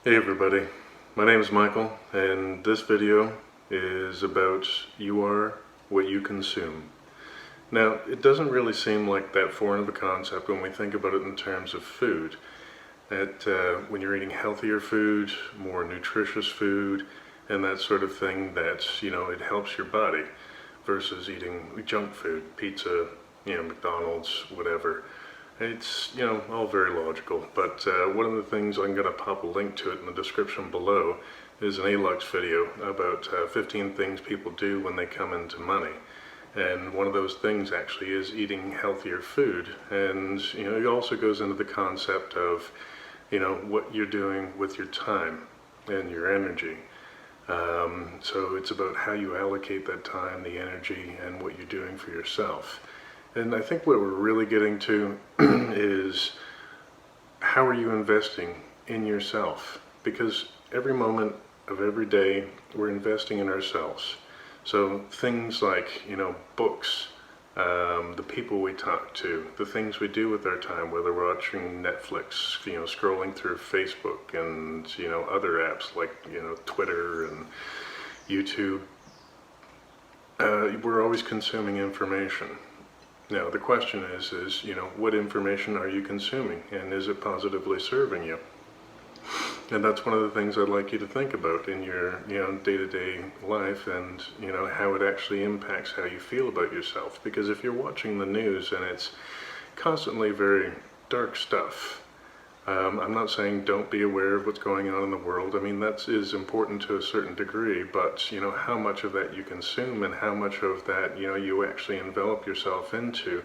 Hey everybody, my name is Michael and this video is about you are what you consume. Now, it doesn't really seem like that foreign of a concept when we think about it in terms of food. That when you're eating healthier food, more nutritious food, and that sort of thing, that, it helps your body versus eating junk food, pizza, McDonald's, whatever. It's, all very logical, but one of the things, I'm going to pop a link to it in the description below, is an ALUX video about 15 things people do when they come into money. And one of those things actually is eating healthier food. And, it also goes into the concept of, what you're doing with your time and your energy. So it's about how you allocate that time, the energy, and what you're doing for yourself. And I think what we're really getting to is how are you investing in yourself? Because every moment of every day we're investing in ourselves. So things like, books, the people we talk to, the things we do with our time, whether we're watching Netflix, scrolling through Facebook and, other apps like, Twitter and YouTube, we're always consuming information. Now, the question is, what information are you consuming, and is it positively serving you? And that's one of the things I'd like you to think about in your, day-to-day life, and, how it actually impacts how you feel about yourself. Because if you're watching the news and it's constantly very dark stuff, I'm not saying don't be aware of what's going on in the world. I mean, that is important to a certain degree, but, how much of that you consume and how much of that, you actually envelop yourself into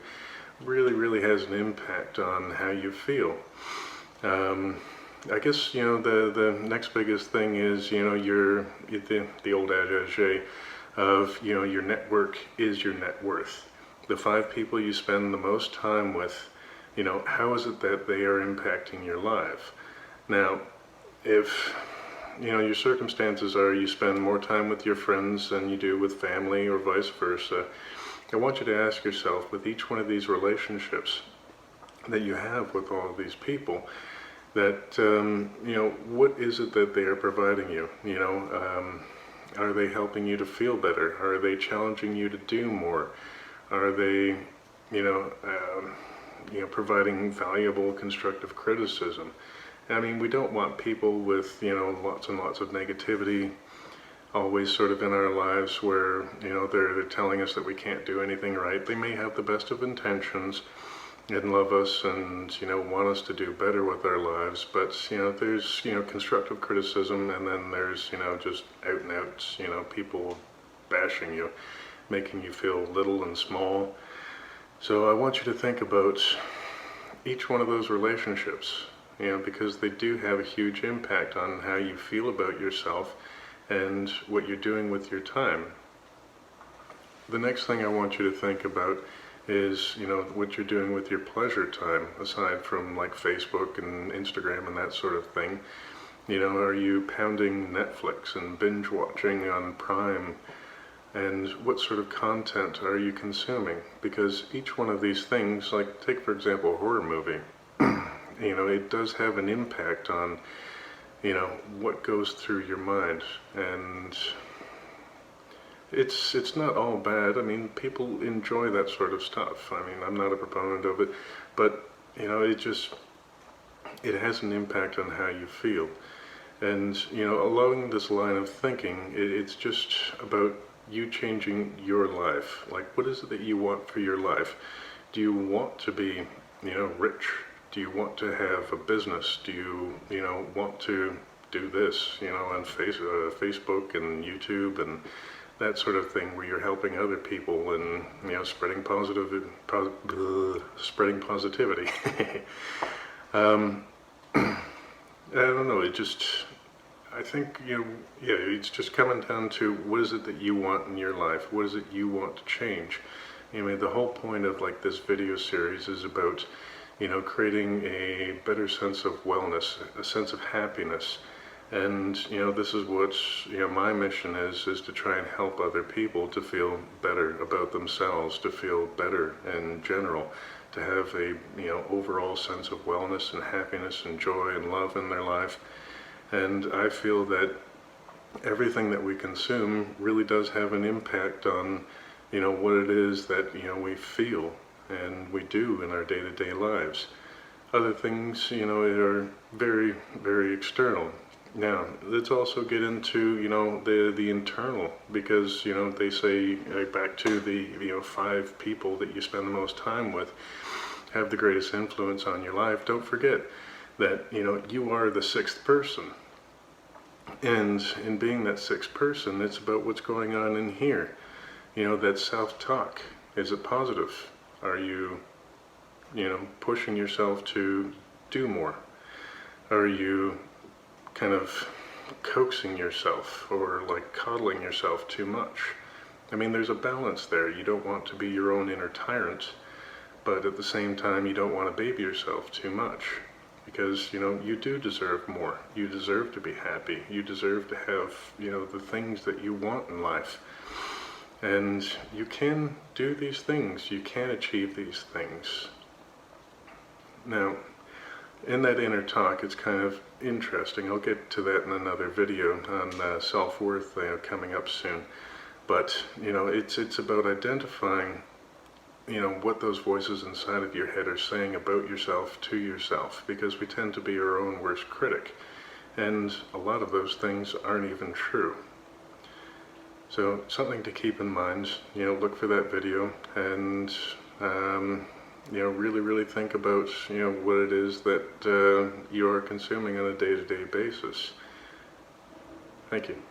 really, really has an impact on how you feel. I guess, the next biggest thing is, the old adage of, your network is your net worth. The 5 people you spend the most time with, how is it that they are impacting your life? Now, if, your circumstances are you spend more time with your friends than you do with family or vice versa, I want you to ask yourself, with each one of these relationships that you have with all of these people, that, what is it that they are providing you? Are they helping you to feel better? Are they challenging you to do more? Are they, providing valuable constructive criticism? I mean, we don't want people with, lots and lots of negativity always sort of in our lives where, they're telling us that we can't do anything right. They may have the best of intentions and love us and, want us to do better with our lives, but, there's, constructive criticism, and then there's, just out and out, people bashing you, making you feel little and small. So I want you to think about each one of those relationships, because they do have a huge impact on how you feel about yourself and what you're doing with your time. The next thing I want you to think about is, what you're doing with your pleasure time, aside from like Facebook and Instagram and that sort of thing. Are you pounding Netflix and binge watching on Prime? And what sort of content are you consuming? Because each one of these things, like take for example a horror movie, it does have an impact on, what goes through your mind. And it's not all bad. I mean, people enjoy that sort of stuff. I mean, I'm not a proponent of it, but, it has an impact on how you feel. And, along this line of thinking, it's just about you changing your life. Like, what is it that you want for your life? Do you want to be, rich? Do you want to have a business? Do you, want to do this, on Facebook and YouTube and that sort of thing, where you're helping other people and, spreading spreading positivity. I don't know, I think, it's just coming down to what is it that you want in your life? What is it you want to change? The whole point of like this video series is about, creating a better sense of wellness, a sense of happiness. And, this is what, my mission is to try and help other people to feel better about themselves, to feel better in general, to have a, overall sense of wellness and happiness and joy and love in their life. And I feel that everything that we consume really does have an impact on, what it is that, we feel and we do in our day-to-day lives. Other things, are very, very external. Now, let's also get into, the internal, because, they say, back to the, 5 people that you spend the most time with have the greatest influence on your life. Don't forget that, you are the 6th person. And in being that 6th person, it's about what's going on in here. That self-talk. Is it positive? Are you, pushing yourself to do more? Are you kind of coaxing yourself or like coddling yourself too much? I mean, there's a balance there. You don't want to be your own inner tyrant, but at the same time, you don't want to baby yourself too much. Because, you do deserve more. You deserve to be happy. You deserve to have, the things that you want in life. And you can do these things. You can achieve these things. Now, in that inner talk, it's kind of interesting. I'll get to that in another video on self-worth coming up soon. But, it's about identifying what those voices inside of your head are saying about yourself to yourself, because we tend to be our own worst critic, and a lot of those things aren't even true. So something to keep in mind, look for that video, and really, really think about what it is that you are consuming on a day-to-day basis. Thank you.